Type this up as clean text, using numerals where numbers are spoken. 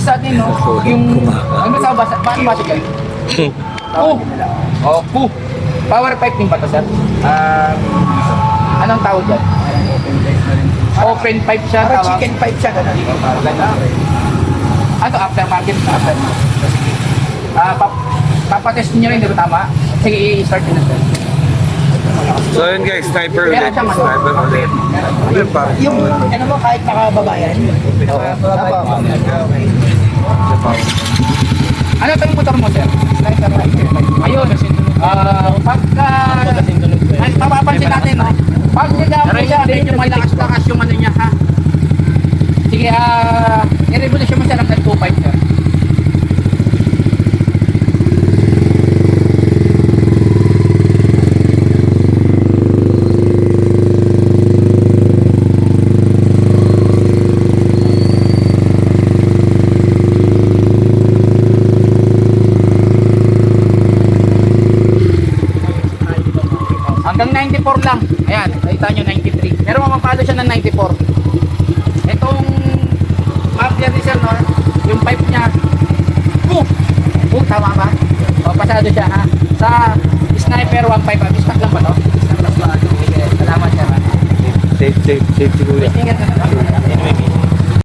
sa atin, no? Yung, ano ba ba? Paano ba siya? Oh! Oh, po. Power pipe din ba ito, sir? Anong tawag dyan? Open pipe siya. Para tawag. chicken pipe siya, ganun. Ano, aftermarket? Papatest nyo rin, di ba tama? Sige, i-start nyo na, sir. So yun guys, sniper ulit. Kaya siya, man. Sniper ulit. Yung, ano mo, kahit nakababayan. Ano itong motor mo, sir? Ayun. Pagka... Ay, mapapansin natin, no? Pag nagamo siya, medyo malakas-lakas yung ano niya, ha? Sige, i-revolution mo siya ng 2.5, sir. Hanggang 94 lang. Ayan, nakita nyo 93. Pero mamapalo siya ng 94. Itong muffler ni sir, no? Yung pipe niya. Tama ba? O, pasado siya, ha? Sa sniper 1.5. Stock lang ba, no? Stock lang ba? Sige, salamat, sir. Safe, safe, safe siguro. Ingat na.